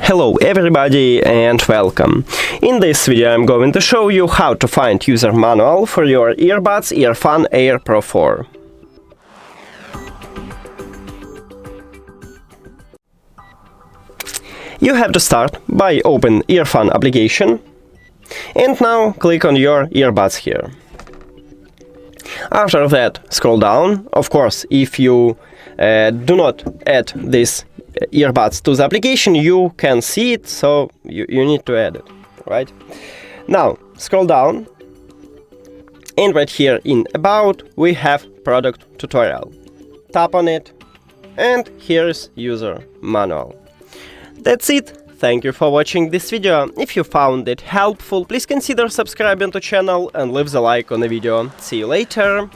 Hello everybody and welcome. In this video I'm going to show you how to find user manual for your earbuds EARFUN Air Pro 4. You have to start by open EARFUN application and now click on your earbuds here. After that, scroll down. Of course, if you do not add this earbuds to the application, you can see it, so you need to add it, right? Now, scroll down, and right here in About, we have Product Tutorial. Tap on it, and here's User Manual. That's it. Thank you for watching this video. If you found it helpful, please consider subscribing to the channel and leave the like on the video. See you later!